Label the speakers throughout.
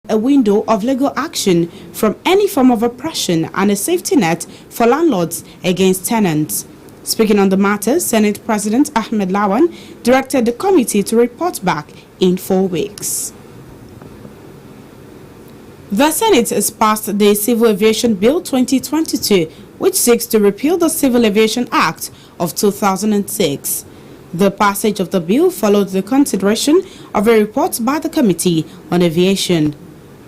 Speaker 1: a window of legal action from any form of oppression and a safety net for landlords against tenants. Speaking on the matter, Senate President Ahmed Lawan directed the committee to report back in 4 weeks. The Senate has passed the Civil Aviation Bill 2022, which seeks to repeal the Civil Aviation Act of 2006. The passage of the bill followed the consideration of a report by the Committee on Aviation.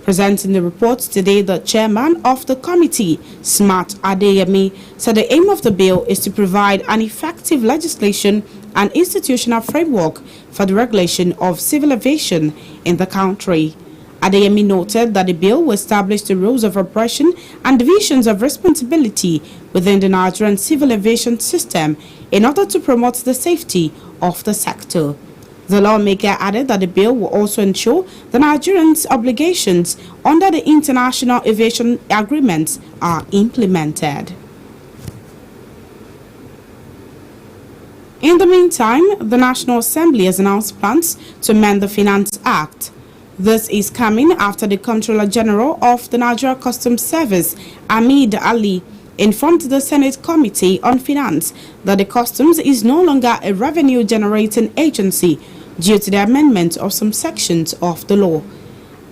Speaker 1: Presenting the report today, the chairman of the committee, Smart Adeyemi, said the aim of the bill is to provide an effective legislation and institutional framework for the regulation of civil aviation in the country. Adeyemi noted that the bill will establish the rules of operation and divisions of responsibility within the Nigerian civil aviation system in order to promote the safety of the sector. The lawmaker added that the bill will also ensure the Nigerians' obligations under the international aviation agreements are implemented. In the meantime, the National Assembly has announced plans to amend the Finance Act. This is coming after the Comptroller General of the Nigeria Customs Service, Hamid Ali, informed the Senate Committee on Finance that the Customs is no longer a revenue-generating agency due to the amendment of some sections of the law.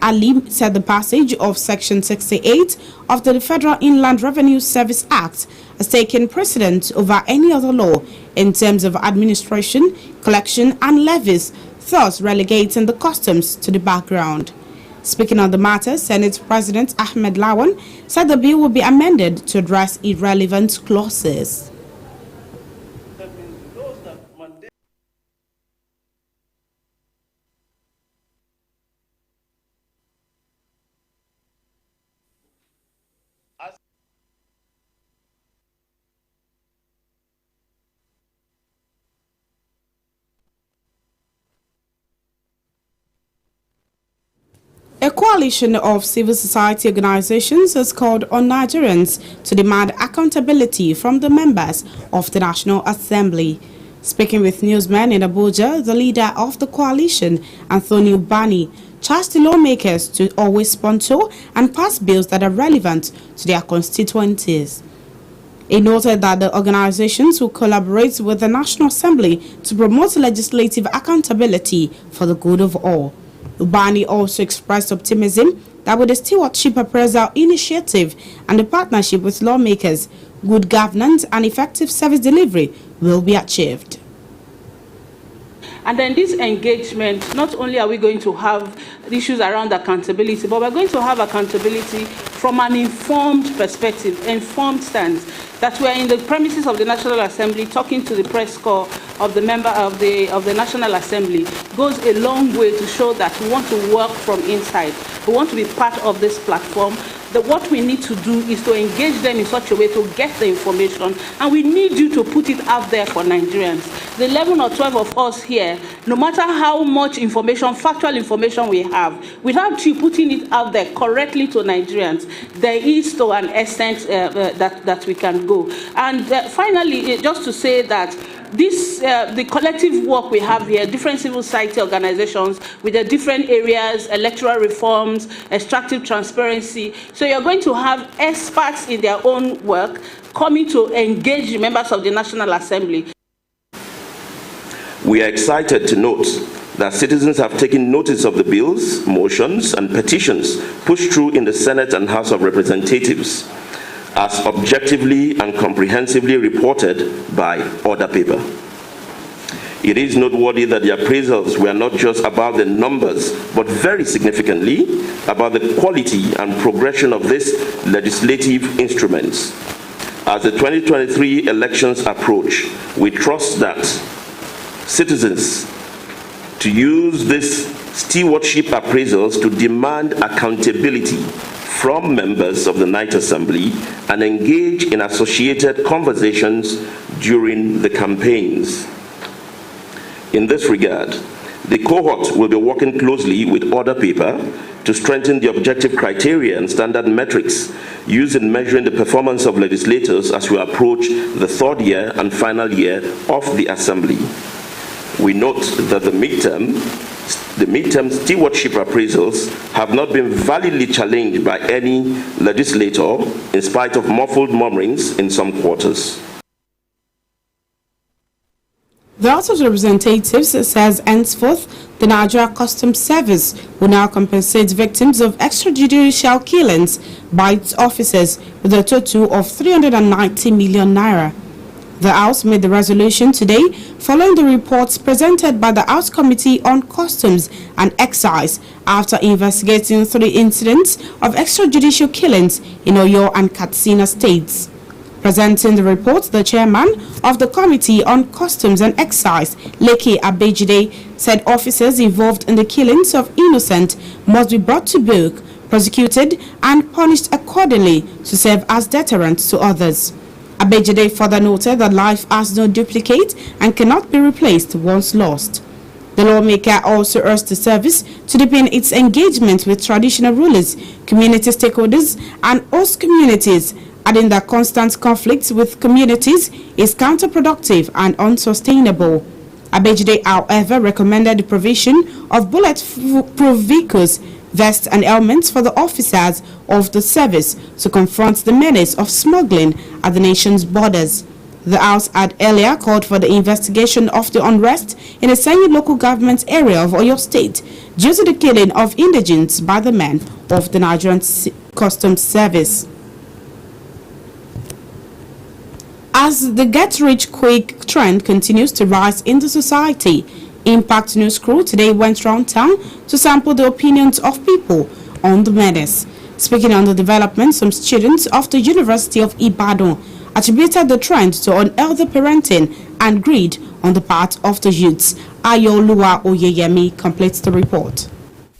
Speaker 1: Ali said the passage of Section 68 of the Federal Inland Revenue Service Act has taken precedence over any other law in terms of administration, collection and levies, thus relegating the customs to the background. Speaking on the matter, Senate President Ahmed Lawan said the bill will be amended to address irrelevant clauses. A coalition of civil society organizations has called on Nigerians to demand accountability from the members of the National Assembly. Speaking with newsmen in Abuja, the leader of the coalition, Anthony Ubani, charged the lawmakers to always sponsor and pass bills that are relevant to their constituencies. He noted that the organizations will collaborate with the National Assembly to promote legislative accountability for the good of all. Ubani also expressed optimism that with the Stewardship Appraisal Initiative and the partnership with lawmakers, good governance and effective service delivery will be achieved.
Speaker 2: And then this engagement, not only are we going to have issues around accountability, but we're going to have accountability from an informed perspective, informed stance, that we're in the premises of the National Assembly talking to the press corps of the member of the National Assembly goes a long way to show that we want to work from inside. We want to be part of this platform. That what we need to do is to engage them in such a way to get the information, and we need you to put it out there for Nigerians. The 11 or 12 of us here, no matter how much information, factual information we have, without you putting it out there correctly to Nigerians, there is to an extent that we can go. And finally, just to say that this, the collective work we have here, different civil society organizations with the different areas, electoral reforms, extractive transparency. So you're going to have experts in their own work coming to engage the members of the National Assembly.
Speaker 3: We are excited to note that citizens have taken notice of the bills, motions, and petitions pushed through in the Senate and House of Representatives, as objectively and comprehensively reported by Order Paper. It is noteworthy that the appraisals were not just about the numbers, but very significantly about the quality and progression of these legislative instruments. As the 2023 elections approach, we trust that citizens to use these stewardship appraisals to demand accountability from members of the Night Assembly and engage in associated conversations during the campaigns. In this regard, the cohort will be working closely with Order Paper to strengthen the objective criteria and standard metrics used in measuring the performance of legislators as we approach the third year and final year of the Assembly. We note that the midterm The midterm stewardship appraisals have not been validly challenged by any legislator in spite of muffled murmurings in some quarters.
Speaker 1: The House of Representatives says henceforth the Nigeria Customs Service will now compensate victims of extrajudicial killings by its officers with a total of 390 million naira. The House made the resolution today following the reports presented by the House Committee on Customs and Excise after investigating 3 incidents of extrajudicial killings in Oyo and Katsina states. Presenting the report, the chairman of the Committee on Customs and Excise, Leke Abejide, said officers involved in the killings of innocent must be brought to book, prosecuted and punished accordingly to serve as deterrent to others. Abejide further noted that life has no duplicate and cannot be replaced once lost. The lawmaker also urged the service to deepen its engagement with traditional rulers, community stakeholders and host communities, adding that constant conflict with communities is counterproductive and unsustainable. Abejide, however, recommended the provision of bullet-proof vehicles, vests and helmets for the officers of the service to confront the menace of smuggling at the nation's borders. The House had earlier called for the investigation of the unrest in a semi-local government area of Oyo State due to the killing of indigents by the men of the Nigerian Customs Service. As the get-rich-quick trend continues to rise in the society, Impact News crew today went round town to sample the opinions of people on the menace. Speaking on the development, some students of the University of Ibadan attributed the trend to unhealthy parenting and greed on the part of the youths. Ayoluwa Oyeyemi completes the report.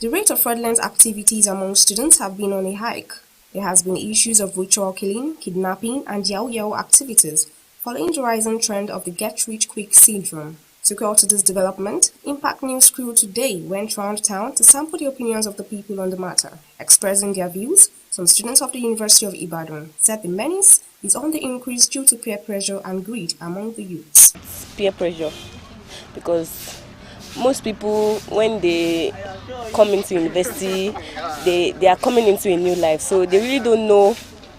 Speaker 4: The rate of fraudulent activities among students have been on a hike. There has been issues of ritual killing, kidnapping, and yahoo activities, following the rising trend of the get-rich-quick syndrome. To counter this development, Impact News crew today went round town to sample the opinions of the people on the matter. Expressing their views, some students of the University of Ibadan said the menace is on the increase due to peer pressure and greed among the youths.
Speaker 5: Peer pressure, because most people, when they come into university, they are coming into a new life, so they really don't know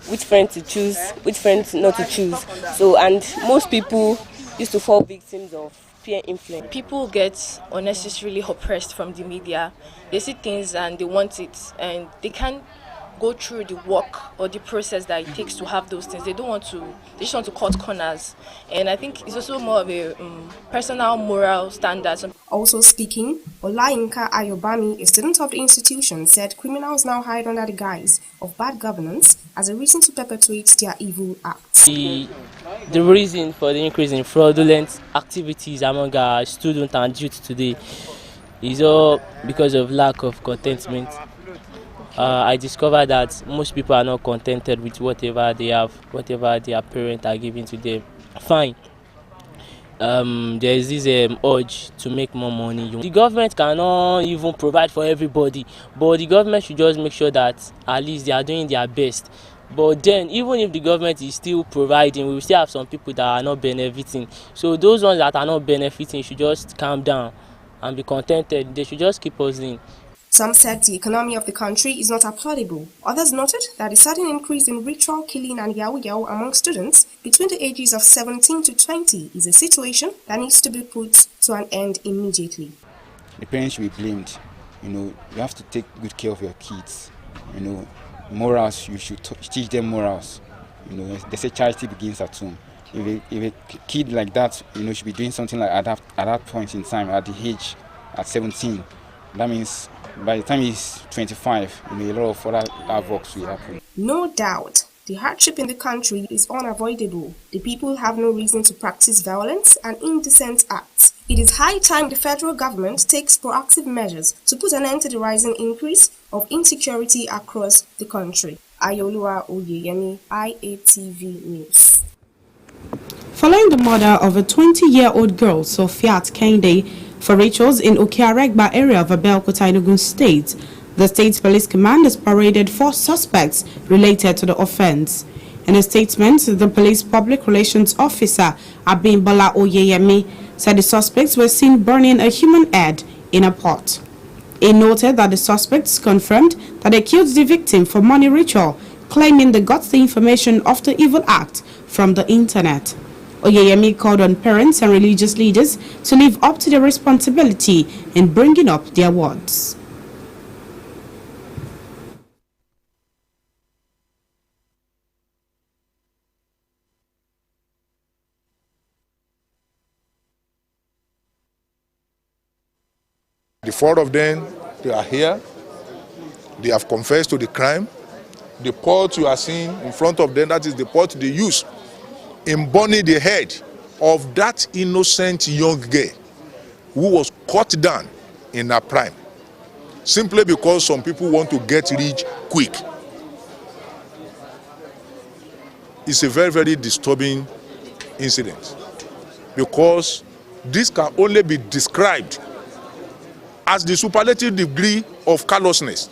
Speaker 5: which friend to choose, which friend not to choose. So, and most people used to fall victims of peer influence.
Speaker 6: People get unnecessarily oppressed from the media. They see things and they want it, and they can't go through the work or the process that it takes to have those things. They just want to cut corners. And I think it's also more of a personal moral standard.
Speaker 4: Also speaking, Olayinka Ayobami, a student of the institution, said criminals now hide under the guise of bad governance as a reason to perpetuate their evil acts.
Speaker 7: The reason for the increase in fraudulent activities among our students and youth today is all because of lack of contentment. I discovered that most people are not contented with whatever they have, whatever their parents are giving to them. Fine. There is this urge to make more money. The government cannot even provide for everybody, but the government should just make sure that at least they are doing their best. But then, even if the government is still providing, we will still have some people that are not benefiting. So those ones that are not benefiting should just calm down and be contented. They should just keep us in.
Speaker 4: Some said the economy of the country is not applaudable. Others noted that the sudden increase in ritual killing and yahoo among students between the ages of 17 to 20 is a situation that needs to be put to an end immediately.
Speaker 8: The parents should be blamed. You have to take good care of your kids. Morals, you should teach them morals. They say charity begins at home. If a kid like that, should be doing something like at that point in time, at the age at 17, that means by the time he's 25, a lot of other havocs will happen.
Speaker 4: No doubt, the hardship in the country is unavoidable. The people have no reason to practice violence and indecent acts. It is high time the federal government takes proactive measures to put an end to the rising increase of insecurity across the country. Ayoluwa Oyeyemi, IATV News.
Speaker 1: Following the murder of a 20-year-old girl, Sofiat Kende, for rituals in Okiaregba area of Abeokuta, Enugu State, the State Police Command has paraded 4 suspects related to the offense. In a statement, the police public relations officer, Abimbola Oyeyemi, said the suspects were seen burning a human head in a pot. It noted that the suspects confirmed that they killed the victim for money ritual, claiming they got the information of the evil act from the internet. Oyeyemi called on parents and religious leaders to live up to their responsibility in bringing up their wards.
Speaker 9: The four of them, they are here. They have confessed to the crime. The pot you are seeing in front of them, that is the pot they use in burning the head of that innocent young girl who was cut down in her prime, simply because some people want to get rich quick. It's a very, very disturbing incident, because this can only be described as the superlative degree of callousness.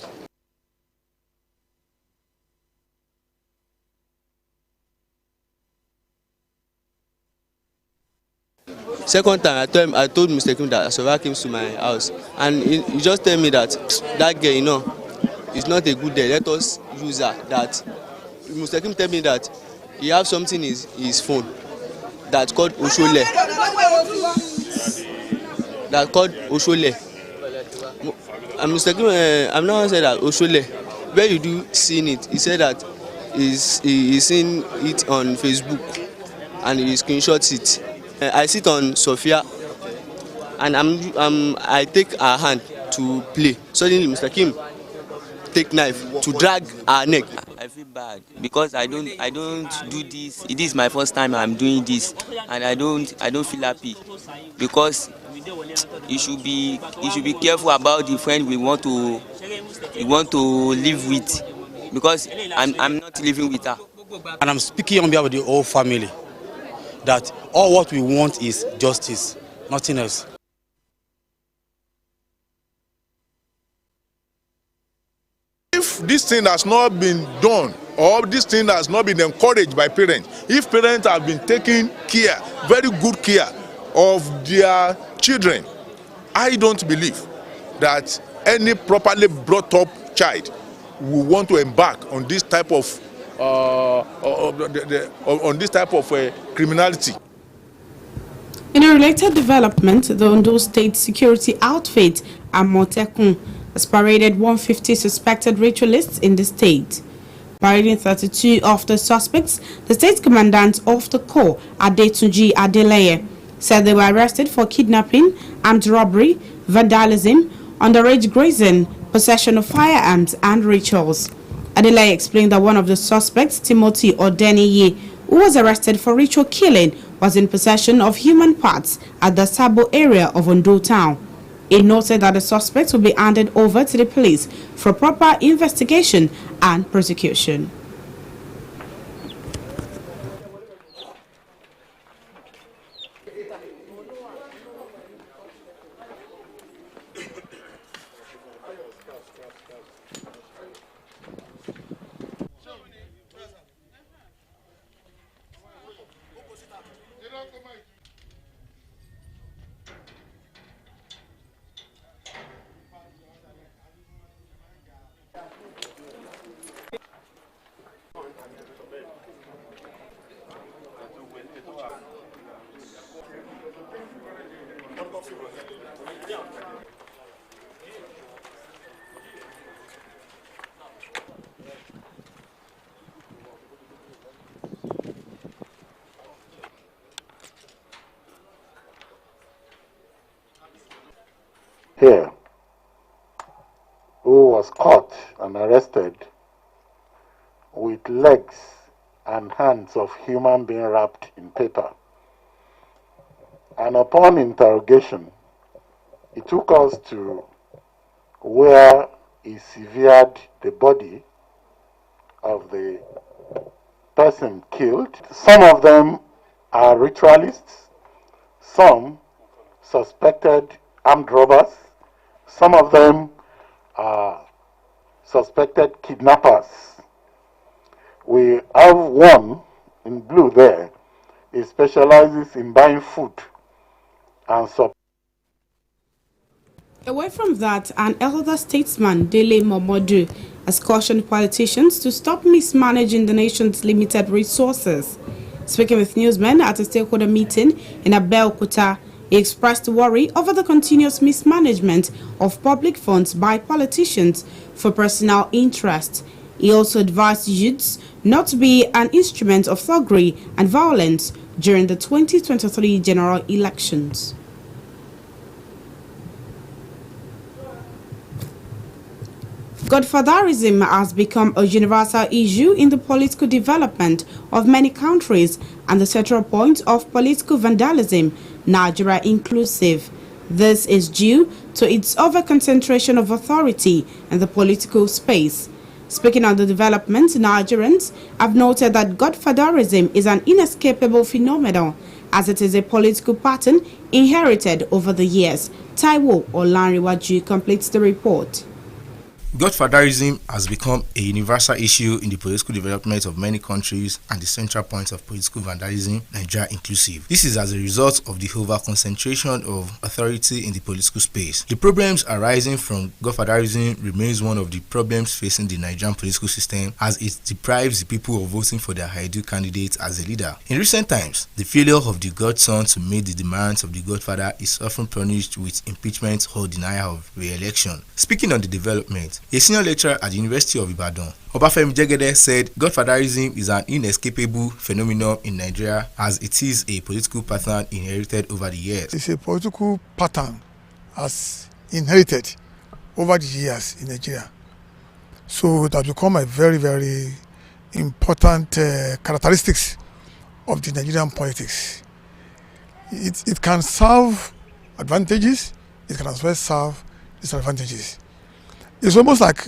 Speaker 10: Second time, I told Mr. Kim that Asura came to my house, and he just told me that that girl, you know, is not a good girl. Let us use her. That Mr. Kim told me that he have something in his phone that's called Oshole. That's called Oshole. And Mr. Kim, I'm not saying that Oshole. Where you do seen it? He said that he's seen it on Facebook, and he screenshots it. I sit on Sophia, and I take her hand to play. Suddenly, Mr. Kim take knife to drag her neck.
Speaker 11: I feel bad because I don't do this. It is my first time I'm doing this, and I don't feel happy, because you should be careful about the friend we want to live with, because I'm not living with her.
Speaker 12: And I'm speaking on behalf of the whole family, that all what we want is justice, nothing else.
Speaker 9: If this thing has not been done, or this thing has not been encouraged by parents, if parents have been taking care, very good care of their children, I don't believe that any properly brought up child will want to embark on this type of criminality.
Speaker 1: In a related development, the Ondo State security outfit Amotekun has paraded 150 suspected ritualists in the state. Parading 32 of the suspects, the state commandant of the corps, Adetunji Adeleye, said they were arrested for kidnapping, armed robbery, vandalism, underage grazing, possession of firearms, and rituals. Adeleye explained that one of the suspects, Timothy Odeniyi, who was arrested for ritual killing, was in possession of human parts at the Sabo area of Ondo town. It noted that the suspects will be handed over to the police for proper investigation and prosecution.
Speaker 13: Here, who was caught and arrested with legs and hands of human being wrapped in paper. And upon interrogation, he took us to where he severed the body of the person killed. Some of them are ritualists, some suspected armed robbers, some of them are suspected kidnappers. We have one in blue there. He specializes in buying food and supply.
Speaker 1: Away from that, an elder statesman, Dele Momodu, has cautioned politicians to stop mismanaging the nation's limited resources. Speaking with newsmen at a stakeholder meeting in Abeokuta, he expressed worry over the continuous mismanagement of public funds by politicians for personal interest. He also advised youths not to be an instrument of thuggery and violence during the 2023 general elections. Godfatherism has become a universal issue in the political development of many countries and the central point of political vandalism, Nigeria inclusive. This is due to its over-concentration of authority in the political space. Speaking on the development, Nigerians have noted that Godfatherism is an inescapable phenomenon as it is a political pattern inherited over the years. Taiwo Olanriwaju completes the report.
Speaker 14: Godfatherism has become a universal issue in the political development of many countries and the central point of political vandalism, Nigeria inclusive. This is as a result of the over-concentration of authority in the political space. The problems arising from Godfatherism remains one of the problems facing the Nigerian political system as it deprives the people of voting for their ideal candidate as a leader. In recent times, the failure of the godson to meet the demands of the godfather is often punished with impeachment or denial of re-election. Speaking on the development, a senior lecturer at the University of Ibadan, Obafemi Jegede, said Godfatherism is an inescapable phenomenon in Nigeria as it is a political pattern inherited over the years.
Speaker 15: It's a political pattern as inherited over the years in Nigeria. So it has become a very, very important characteristics of the Nigerian politics. It can serve advantages, it can as well serve disadvantages. It's almost like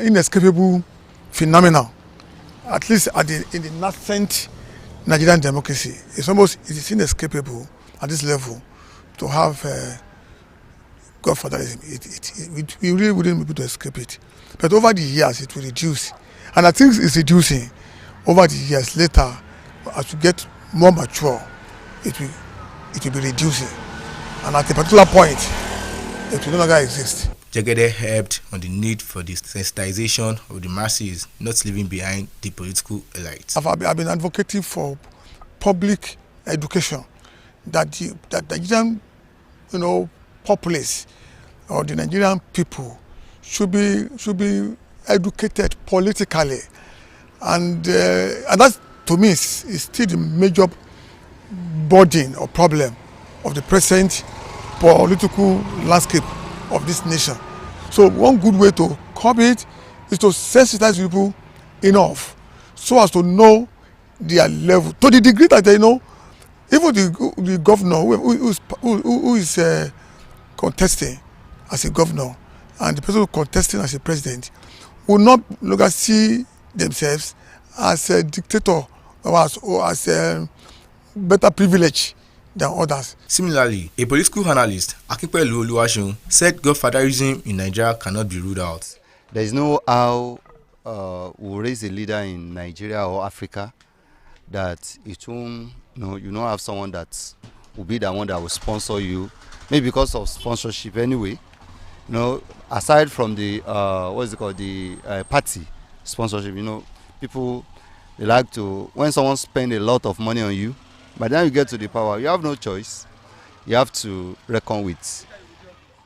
Speaker 15: inescapable phenomenon, at least in the nascent Nigerian democracy. It is inescapable at this level to have Godfatherism. We really wouldn't be able to escape it. But over the years, it will reduce. And I think it's reducing over the years. Later, as we get more mature, it will be reducing. And at a particular point, it will no longer exist.
Speaker 14: Jegede helped on the need for the sensitization of the masses, not leaving behind the political elites.
Speaker 15: I've been advocating for public education, that the Nigerian, populace or the Nigerian people should be educated politically, and that to me is still the major burden or problem of the present political landscape of this nation. So one good way to curb it is to sensitize people enough so as to know their level, to the degree that they know even the governor who is contesting as a governor and the person contesting as a president will not longer see themselves as a dictator or as a better privilege than others.
Speaker 14: Similarly, a political analyst, Akinpelu Oluwaseun, said Godfatherism in Nigeria cannot be ruled out.
Speaker 16: There is no how we raise a leader in Nigeria or Africa that it won't, you don't have someone that will be the one that will sponsor you, maybe because of sponsorship anyway. Aside from the party sponsorship, people, they like to, when someone spend a lot of money on you, by the time you get to the power, you have no choice. You have to reckon with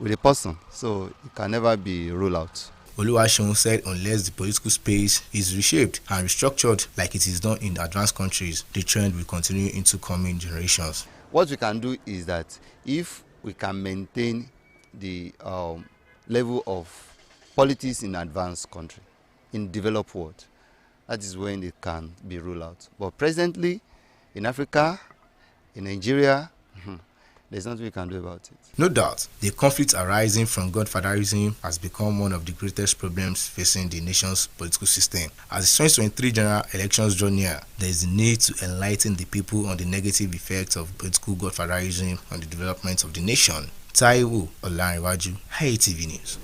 Speaker 16: the person, so it can never be ruled out.
Speaker 14: Oluwaseun said unless the political space is reshaped and restructured like it is done in advanced countries, the trend will continue into coming generations.
Speaker 16: What we can do is that if we can maintain the level of politics in advanced country, in developed world, that is when it can be ruled out. But presently, in Africa, in Nigeria, there's nothing we can do about it.
Speaker 14: No doubt, the conflict arising from Godfatherism has become one of the greatest problems facing the nation's political system. As the 2023 general elections draw near, there is a need to enlighten the people on the negative effects of political Godfatherism on the development of the nation. Taiwo Olanriwaju, HITV News.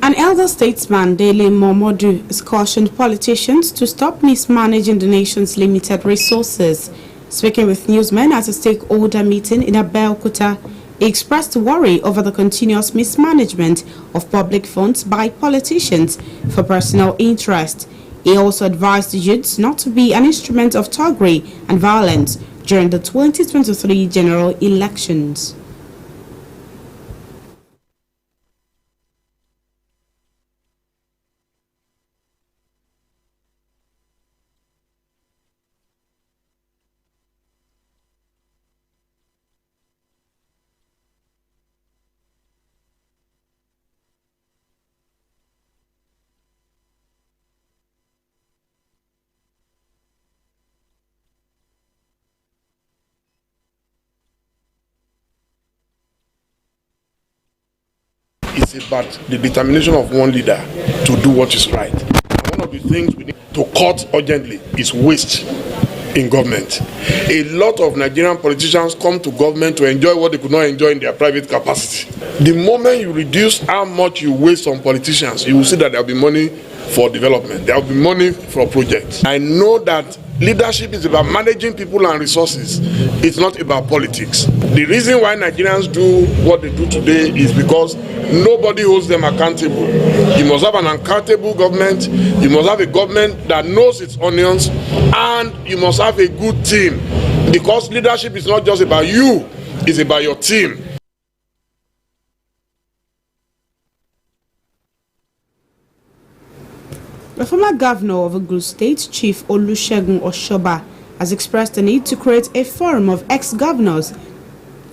Speaker 1: An elder statesman, Dele Momodu, has cautioned politicians to stop mismanaging the nation's limited resources. Speaking with newsmen at a stakeholder meeting in Abeokuta, He expressed worry over the continuous mismanagement of public funds by politicians for personal interest. He also advised the youths not to be an instrument of thuggery and violence during the 2023 general elections.
Speaker 17: It's about the determination of one leader to do what is right. And one of the things we need to cut urgently is waste in government. A lot of Nigerian politicians come to government to enjoy what they could not enjoy in their private capacity. The moment you reduce how much you waste on politicians, you will see that there will be money for development. There will be money for projects. I know that leadership is about managing people and resources. It's not about politics. The reason why Nigerians do what they do today is because nobody holds them accountable. You must have an accountable government. You must have a government that knows its onions, and you must have a good team. Because leadership is not just about you, it's about your team.
Speaker 1: The former governor of Ogun State, Chief Olusegun Oshoba, has expressed the need to create a forum of ex-governors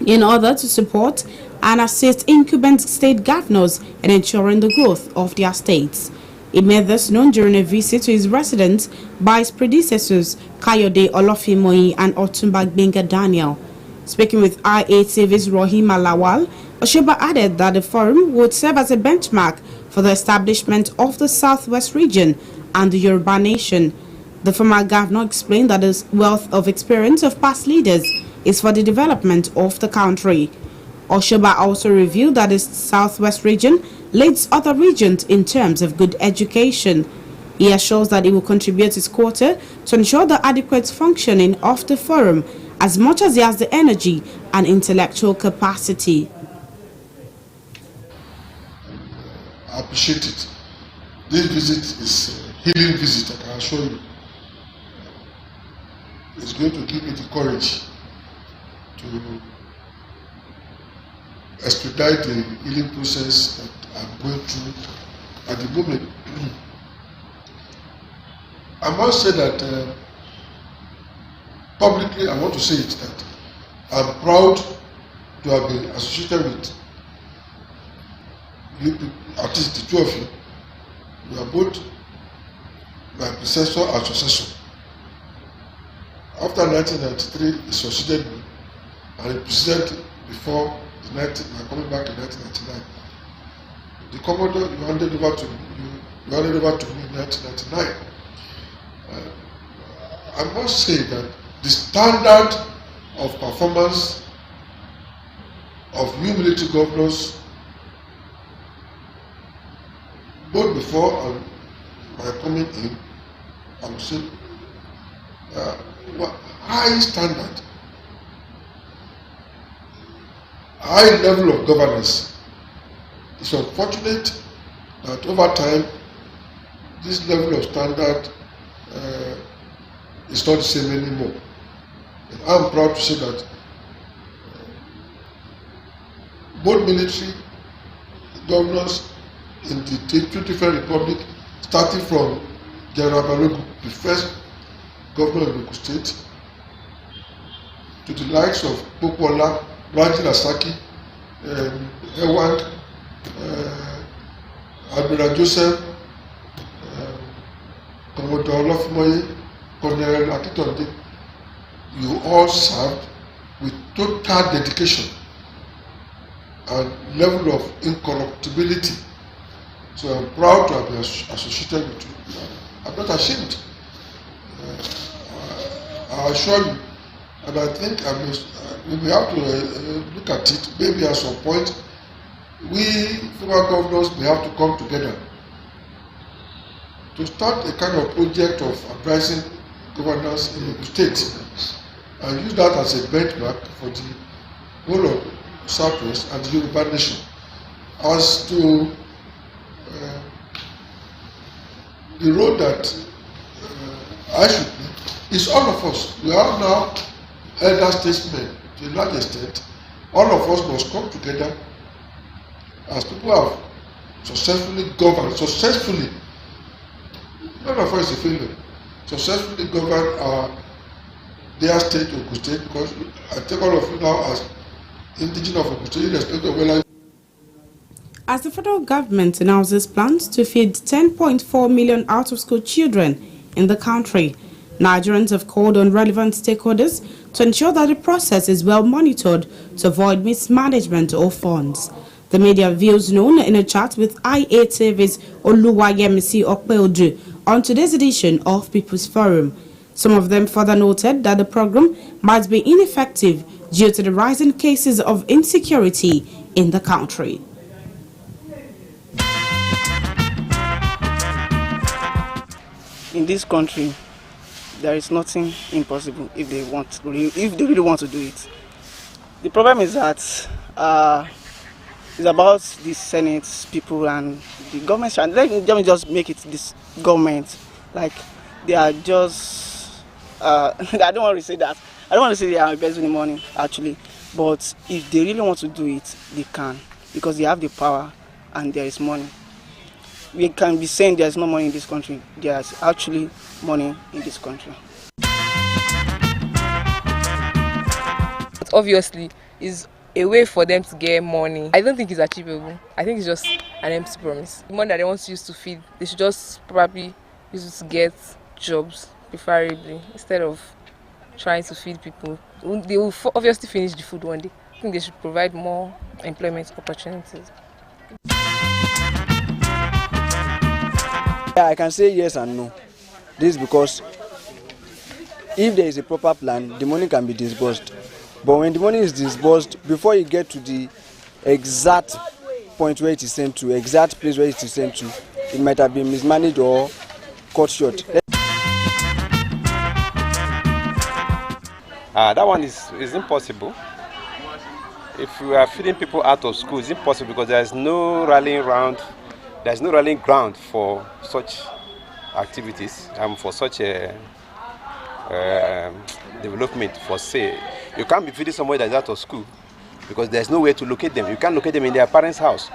Speaker 1: in order to support and assist incumbent state governors in ensuring the growth of their states. He made this known during a visit to his residence by his predecessors, Kayode Olofimoyi and Otumba Gbenga Daniel. Speaking with IA-TV's Rohima Lawal, Oshoba added that the forum would serve as a benchmark for the establishment of the Southwest region and the Yoruba nation. The former governor explained that his wealth of experience of past leaders is for the development of the country. Oshoba also revealed that the Southwest region leads other regions in terms of good education. He assures that he will contribute his quota to ensure the adequate functioning of the forum as much as he has the energy and intellectual capacity.
Speaker 18: I appreciate it. This visit is a healing visit, I can assure you. It's going to give me the courage to expedite the healing process that I'm going through at the moment. I must say that publicly, I want to say it, that I'm proud to have been associated with you, at least the two of you. You are both my predecessor and successor. After 1993, he succeeded me, and he presented before my coming back in 1999. The Commodore you handed over to me in 1999. I must say that the standard of performance of new military governors, both before and my coming in, I would say, high standard, high level of governance. It's unfortunate that over time, this level of standard is not the same anymore. And I'm proud to say that both military governors in the two different republics, starting from General Balogun, the first governor of Ogun State, to the likes of Popola, Raji Lasaki, Ewand, Admiral Joseph, Commodore Olofimoye, Colonel Akitonde, you all served with total dedication and level of incorruptibility. So I'm proud to have been associated with you. I'm not ashamed. I assure you, and I think we have to look at it. Maybe at some point, we former governors may have to come together to start a kind of project of advising governors in the state and use that as a benchmark for the whole of Southwest and the Yoruba nation as to the role that I should play is all of us. We are now elder statesmen to a large extent. All of us must come together as people have successfully governed, none of us is a failure, successfully governed their state, Ogun State, because I take all of you now as indigenous of Ogun State, irrespective of whether.
Speaker 1: As the federal government announces plans to feed 10.4 million out-of-school children in the country, Nigerians have called on relevant stakeholders to ensure that the process is well monitored to avoid mismanagement of funds. The media views known in a chat with IATV's Oluwayemisi Okpeodu on today's edition of People's Forum. Some of them further noted that the program might be ineffective due to the rising cases of insecurity in the country.
Speaker 19: In this country, there is nothing impossible if they really want to do it. The problem is that it's about the Senate people and the government. Let me just make it this government, like they are just. I don't want to say that. I don't want to say they are embezzling money actually, but if they really want to do it, they can, because they have the power and there is money. We can be saying there's no money in this country. There's actually money in this country.
Speaker 20: Obviously, is a way for them to get money. I don't think it's achievable. I think it's just an empty promise. The money that they want to use to feed, they should just probably use it to get jobs, preferably, instead of trying to feed people. They will obviously finish the food one day. I think they should provide more employment opportunities.
Speaker 21: I can say yes and no. This is because if there is a proper plan, the money can be disbursed. But when the money is disbursed, before you get to the exact point where it is sent to, exact place where it is sent to, it might have been mismanaged or cut short.
Speaker 22: That one is impossible. If we are feeding people out of school, it's impossible because there is no rallying ground for such activities and for such a development for say. You can't be feeding somebody that's out of school because there's no way to locate them. You can't locate them in their parents' house.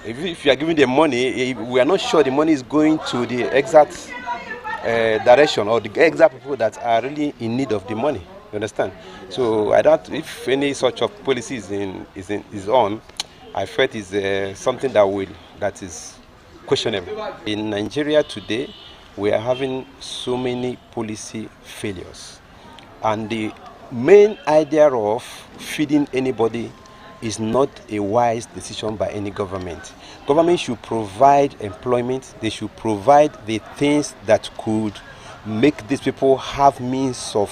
Speaker 22: If you are giving them money, we are not sure the money is going to the exact direction or the exact people that are really in need of the money. You understand? So I doubt if any such of policy is on. I felt is something that is questionable. In Nigeria today, we are having so many policy failures, and the main idea of feeding anybody is not a wise decision by any government. Government should provide employment. They should provide the things that could make these people have means of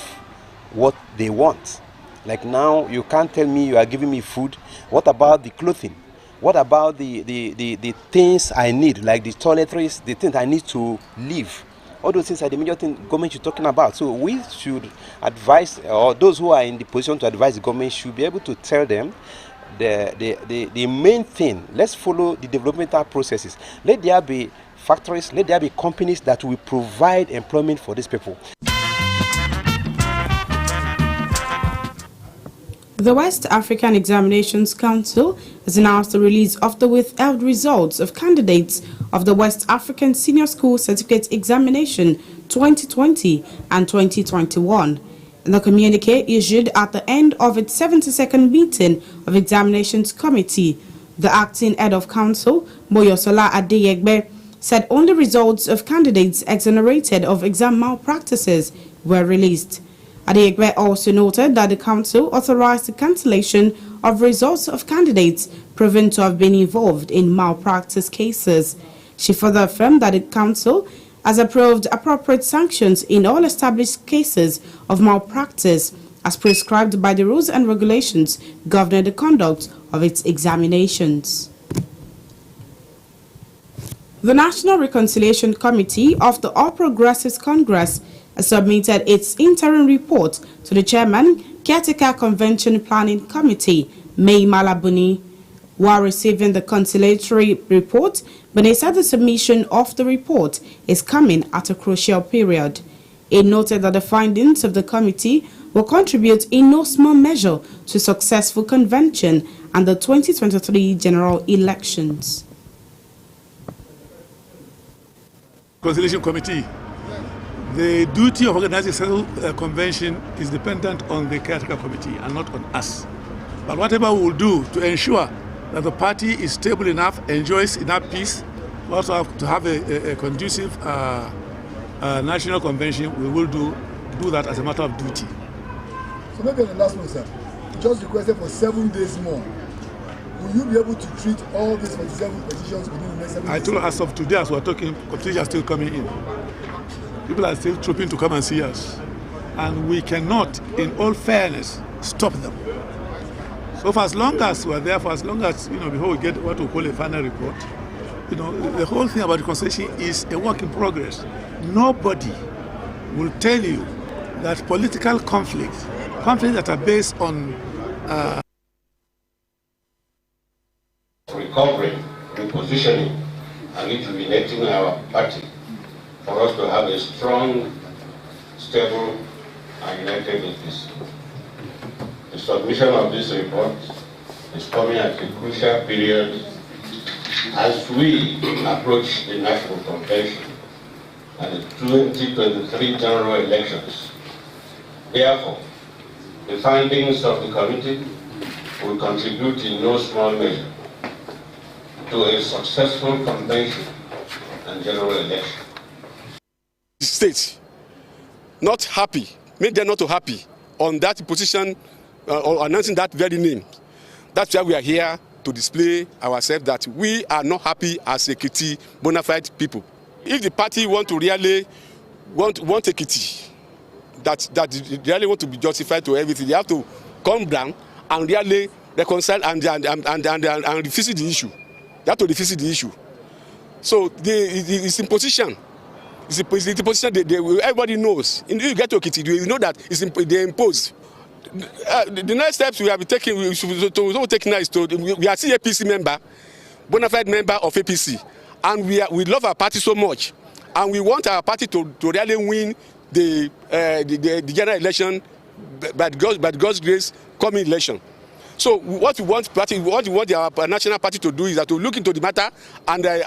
Speaker 22: what they want. Like now, you can't tell me you are giving me food. What about the clothing? What about the things I need, like the toiletries, the things I need to live? All those things are the major things government is talking about. So we should advise, or those who are in the position to advise the government should be able to tell them the main thing. Let's follow the developmental processes. Let there be factories, let there be companies that will provide employment for these people.
Speaker 1: The West African Examinations Council has announced the release of the withheld results of candidates of the West African Senior School Certificate Examination 2020 and 2021. In the communique issued at the end of its 72nd meeting of Examinations Committee, the acting head of council, Moyosola Adeyegbe, said only results of candidates exonerated of exam malpractices were released. Adeyegbe also noted that the council authorized the cancellation of results of candidates proven to have been involved in malpractice cases. She further affirmed that the council has approved appropriate sanctions in all established cases of malpractice as prescribed by the rules and regulations governing the conduct of its examinations. The National Reconciliation Committee of the All Progressives Congress has submitted its interim report to the Chairman, Caretaker Convention Planning Committee, May Malabuni. While receiving the conciliatory report, Bune said the submission of the report is coming at a crucial period. He noted that the findings of the committee will contribute in no small measure to successful convention and the 2023 general elections.
Speaker 2: Conciliation Committee. The duty of organizing a successful convention is dependent on the caretaker committee and not on us. But whatever we will do to ensure that the party is stable enough, enjoys enough peace, also to have a conducive national convention, we will do that as a matter of duty.
Speaker 3: So maybe on the last one, sir, just requested for 7 days more. Will you be able to treat all these 47 petitions within the next 7 days?
Speaker 2: I told you, as of today, as we're talking, petitions are still coming in. People are still trooping to come and see us. And we cannot, in all fairness, stop them. So for as long as we're there, for as long as, before we get what we call a final report, the whole thing about reconciliation is a work in progress. Nobody will tell you that political conflicts that are based on
Speaker 23: recovering, repositioning, and rejuvenating our party for us to have a strong, stable, and united interest. The submission of this report is coming at a crucial period as we approach the National Convention and the 2023 general elections. Therefore, the findings of the committee will contribute in no small measure to a successful convention and general election.
Speaker 17: The state not happy, made them not happy on that position or announcing that very name. That's why we are here to display ourselves that we are not happy as Ekiti bona fide people. If the party want to really want Ekiti, that really want to be justified to everything, they have to come down and really reconcile and revisit the issue. They have to revisit the issue. So it's in position. It's the position everybody knows. If you get to Ekiti, you know that they impose. The next steps we have been taking, we are still APC member, bona fide member of APC, and we love our party so much, and we want our party to really win the general election by God's grace, coming election. So what we want our national party to do is that to look into the matter and they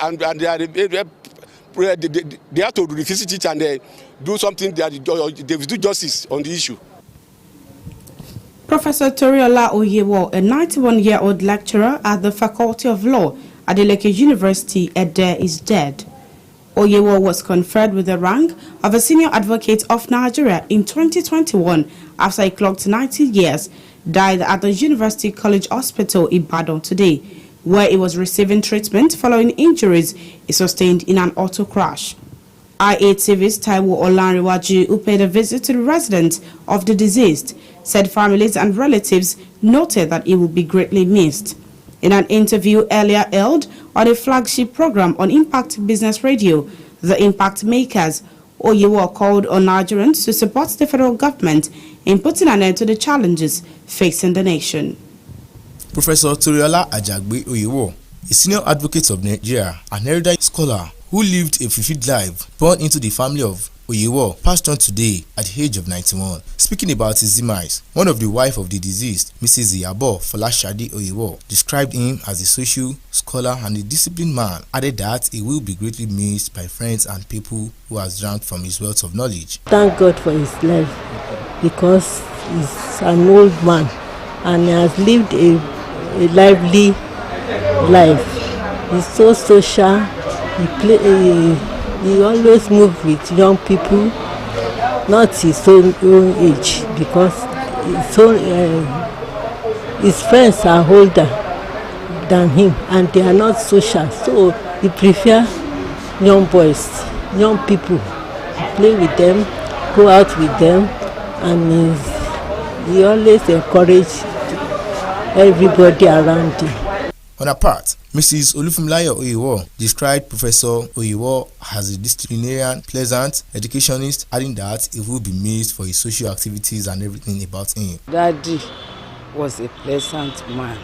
Speaker 17: have to revisit it and do something that they will do justice on the issue.
Speaker 1: Professor Toriola Oyewo, a 91-year-old lecturer at the Faculty of Law at Adeleke University, Ede, is dead. Oyewo was conferred with the rank of a Senior Advocate of Nigeria in 2021 after he clocked 90 years, died at the University College Hospital, Ibadan today, where he was receiving treatment following injuries he sustained in an auto crash. IATV's Taiwo Olanriwaju, who paid a visit to the residence of the deceased, said families and relatives noted that he will be greatly missed. In an interview earlier held on a flagship program on Impact Business Radio, The Impact Makers, Oyewo called on Nigerians to support the federal government in putting an end to the challenges facing the nation.
Speaker 14: Professor Toriola Ajagbe Oyewo, a senior advocate of Nigeria, an erudite scholar who lived a fulfilled life, born into the family of Oyewo, passed on today at the age of 91. Speaking about his demise, one of the wife of the deceased, Mrs. Iyabo Folashade Oyewo, described him as a social scholar and a disciplined man, added that he will be greatly missed by friends and people who has drank from his wealth of knowledge.
Speaker 24: Thank God for his life, because he's an old man and he has lived a lively life. He's so social. He always moves with young people, not his own age, because his friends are older than him and they are not social. So he prefers young boys, young people. He play with them, go out with them, and he always encourages everybody around him.
Speaker 14: On her part, Mrs. Olufumlayo Oyewo described Professor Oyewo as a disciplinarian, pleasant educationist, adding that he will be missed for his social activities and everything about him.
Speaker 24: Daddy
Speaker 5: was a pleasant man.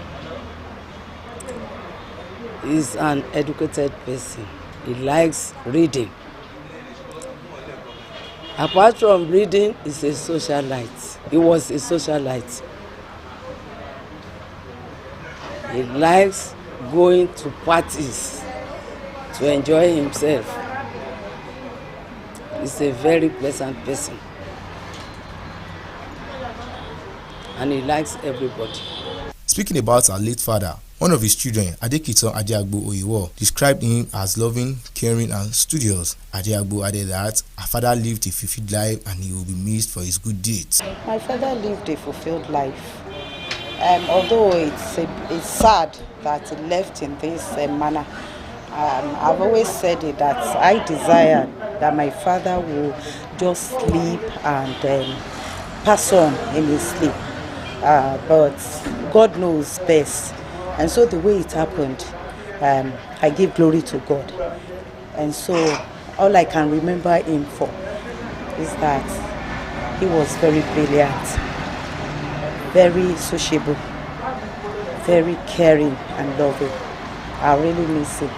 Speaker 5: He's an educated person. He likes reading. Apart from reading, he's a socialite. He was a socialite. He likes going to parties to enjoy himself. He's a very pleasant person. And he likes everybody.
Speaker 14: Speaking about our late father, one of his children, Adekiton Adeagbo Oyewo, described him as loving, caring, and studious. Adeagbo added that her father lived a fulfilled life and he will be missed for his good deeds.
Speaker 6: My father lived a fulfilled life. Although it's sad that he left in this manner, I've always said it that I desired that my father would just sleep and pass on in his sleep. But God knows best. And so the way it happened, I give glory to God. And so all I can remember him for is that he was very brilliant, very sociable, very caring and loving. I really miss him.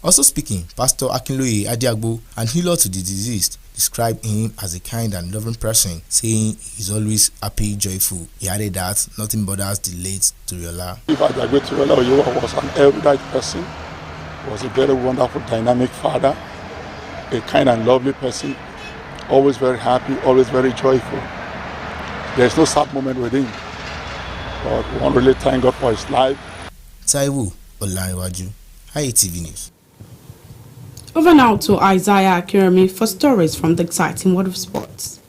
Speaker 14: Also speaking, Pastor Akinloye Adeagbo, an healer to the deceased, described him as a kind and loving person, saying he's always happy, joyful. He added that nothing bothers the late Toriola.
Speaker 7: Adeagbo Toriola Oyewo was an erudite person, was a very wonderful, dynamic father, a kind and lovely person, always very happy, always very joyful. There's no sad moment with him. But we want to really thank God for his life.
Speaker 14: Taiwo Olaniwaju, IATV News.
Speaker 1: Over now to Isaiah Akirami for stories from the exciting world of sports.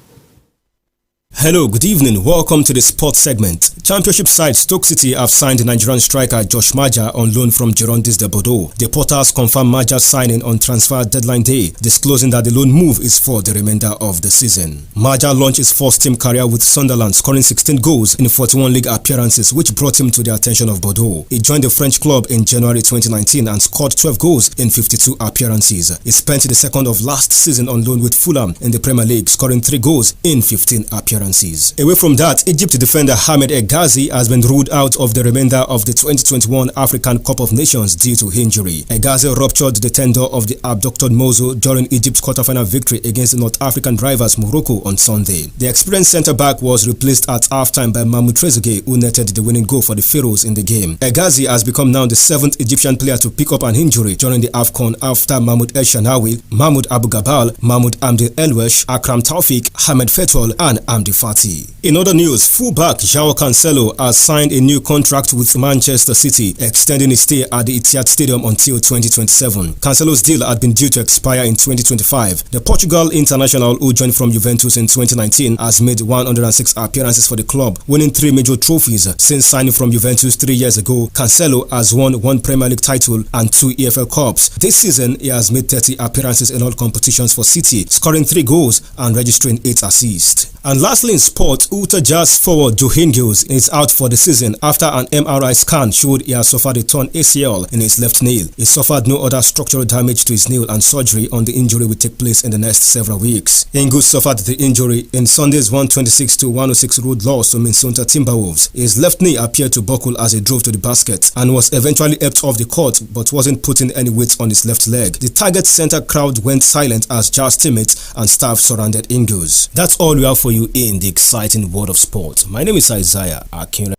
Speaker 8: Hello, good evening. Welcome to the sports segment. Championship side Stoke City have signed Nigerian striker Josh Maja on loan from Girondins de Bordeaux. The Porters confirmed Maja's signing on transfer deadline day, disclosing that the loan move is for the remainder of the season. Maja launched his first team career with Sunderland, scoring 16 goals in 41 league appearances, which brought him to the attention of Bordeaux. He joined the French club in January 2019 and scored 12 goals in 52 appearances. He spent the second of last season on loan with Fulham in the Premier League, scoring 3 goals in 15 appearances. Away from that, Egypt defender Ahmed El Ghazi has been ruled out of the remainder of the 2021 African Cup of Nations due to injury. El Ghazi ruptured the tendon of the abducted muscle during Egypt's quarter-final victory against the North African rivals Morocco on Sunday. The experienced centre-back was replaced at half-time by Mahmoud Trezeguet, who netted the winning goal for the Pharaohs in the game. El Ghazi has become now the 7th Egyptian player to pick up an injury during the AFCON after Mahmoud El Shanawi, Mahmoud Abu Gabal, Mahmoud Amdi Elwesh, Akram Taufik, Ahmed Fetwal, and Amdi Fati. In other news, fullback João Cancelo has signed a new contract with Manchester City, extending his stay at the Etihad Stadium until 2027. Cancelo's deal had been due to expire in 2025. The Portugal international, who joined from Juventus in 2019, has made 106 appearances for the club, winning 3 major trophies. Since signing from Juventus 3 years ago, Cancelo has won 1 Premier League title and 2 EFL Cups. This season, he has made 30 appearances in all competitions for City, scoring 3 goals and registering 8 assists. And lastly in sport, Utah Jazz forward Joe Ingles is out for the season after an MRI scan showed he has suffered a torn ACL in his left nail. He suffered no other structural damage to his nail, and surgery on the injury will take place in the next several weeks. Ingles suffered the injury in Sunday's 126-106 road loss to Minnesota Timberwolves. His left knee appeared to buckle as he drove to the basket and was eventually helped off the court, but wasn't putting any weight on his left leg. The Target Center crowd went silent as Jazz teammates and staff surrounded Ingles. That's all we have for you in the exciting world of sport. My name is Isaiah Akira.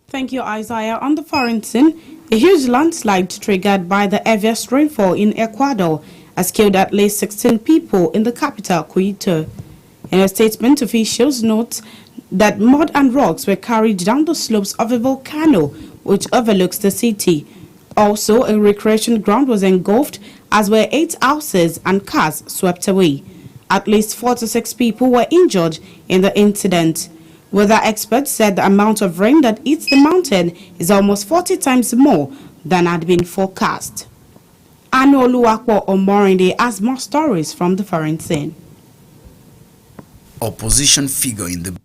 Speaker 1: Thank you, Isaiah. On the foreign scene, a huge landslide triggered by the heaviest rainfall in Ecuador has killed at least 16 people in the capital, Quito. In a statement, officials note that mud and rocks were carried down the slopes of a volcano which overlooks the city. Also, a recreation ground was engulfed, as were 8 houses and cars swept away. At least 46 people were injured in the incident. Weather experts said the amount of rain that hits the mountain is almost 40 times more than had been forecast. Anu Oluwapo Omorinde has more stories from the foreign scene.
Speaker 25: Opposition figure in the